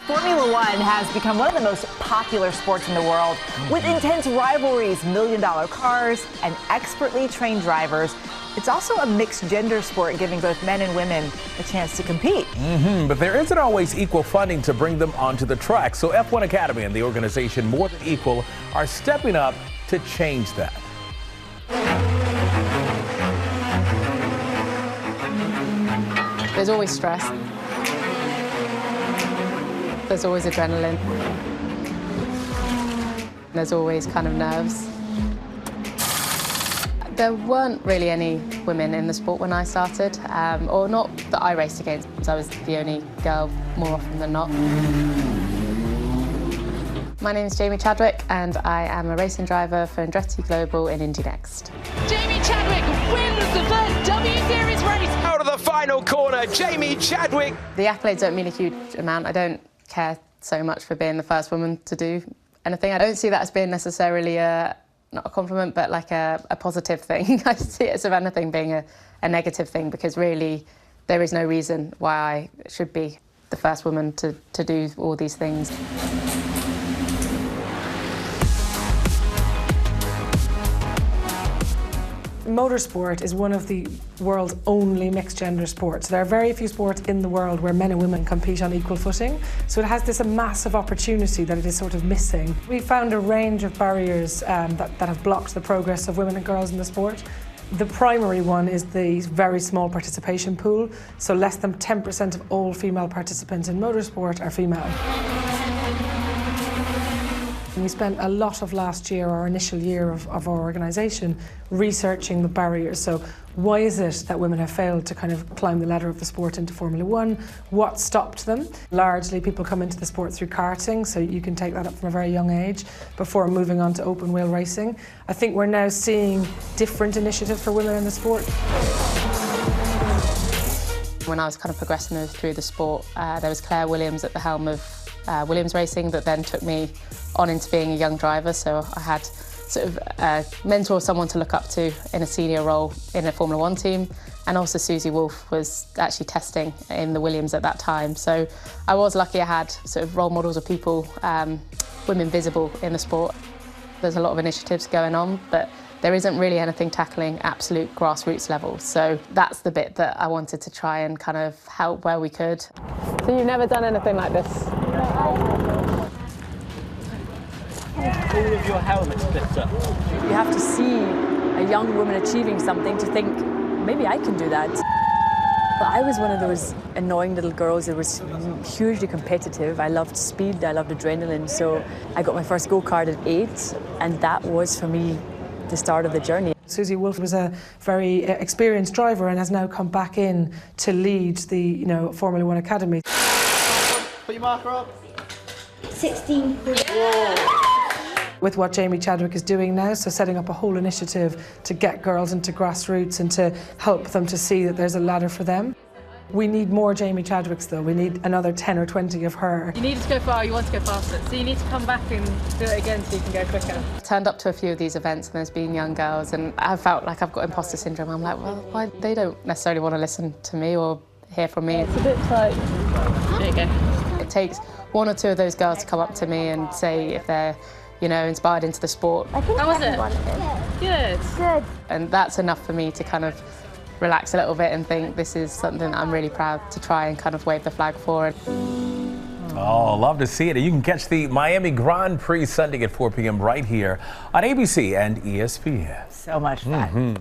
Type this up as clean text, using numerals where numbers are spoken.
Formula One has become one of the most popular sports in the world, with intense rivalries, million-dollar cars, and expertly trained drivers. It's also a mixed-gender sport, giving both men and women a chance to compete. But there isn't always equal funding to bring them onto the track. So F1 Academy and the organization More Than Equal are stepping up to change that. There's always stress. There's always adrenaline. There's always kind of nerves. There weren't really any women in the sport when I started, or not that I raced against. I was the only girl more often than not. My name is Jamie Chadwick, and I am a racing driver for Andretti Global in Indy Next. Jamie Chadwick wins the first W Series race. Out of the final corner, Jamie Chadwick. The accolades don't mean a huge amount. I don't care so much for being the first woman to do anything. I don't see that as being necessarily not a compliment, but like a positive thing. I see it as, if anything, being a negative thing, because really there is no reason why I should be the first woman to do all these things. Motorsport is one of the world's only mixed-gender sports. There are very few sports in the world where men and women compete on equal footing, so it has this massive opportunity that it is sort of missing. We found a range of barriers that have blocked the progress of women and girls in the sport. The primary one is the very small participation pool, so less than 10% of all female participants in motorsport are female. We spent a lot of last year, our initial year of our organisation, researching the barriers. So why is it that women have failed to kind of climb the ladder of the sport into Formula One? What stopped them? Largely people come into the sport through karting, so you can take that up from a very young age before moving on to open wheel racing. I think we're now seeing different initiatives for women in the sport. When I was kind of progressing through the sport, there was Claire Williams at the helm of Williams Racing that then took me on into being a young driver, so I had sort of a mentor, someone to look up to in a senior role in a Formula One team, and also Susie Wolff was actually testing in the Williams at that time. So I was lucky I had sort of role models of people, women visible in the sport. There's a lot of initiatives going on, but there isn't really anything tackling absolute grassroots level. So that's the bit that I wanted to try and kind of help where we could. So you've never done anything like this? All of your helmets split up. You have to see a young woman achieving something to think, maybe I can do that. But I was one of those annoying little girls that was hugely competitive. I loved speed, I loved adrenaline, so I got my first go-kart at 8, and that was, for me, the start of the journey. Susie Wolff was a very experienced driver and has now come back in to lead the Formula One Academy. Put your marker up. 16. With what Jamie Chadwick is doing now, so setting up a whole initiative to get girls into grassroots and to help them to see that there's a ladder for them. We need more Jamie Chadwicks though, we need another 10 or 20 of her. You needed to go far, you want to go faster, so you need to come back and do it again so you can go quicker. I turned up to a few of these events and there's been young girls, and I felt like I've got imposter syndrome. I'm like, well, why they don't necessarily want to listen to me or hear from me. It's a bit tight. There you go. It takes one or two of those girls to come up to me and say if they're inspired into the sport. How was it? Good. Good. And that's enough for me to kind of relax a little bit and think this is something that I'm really proud to try and kind of wave the flag for. Oh, love to see it. You can catch the Miami Grand Prix Sunday at 4 p.m. right here on ABC and ESPN. So much fun.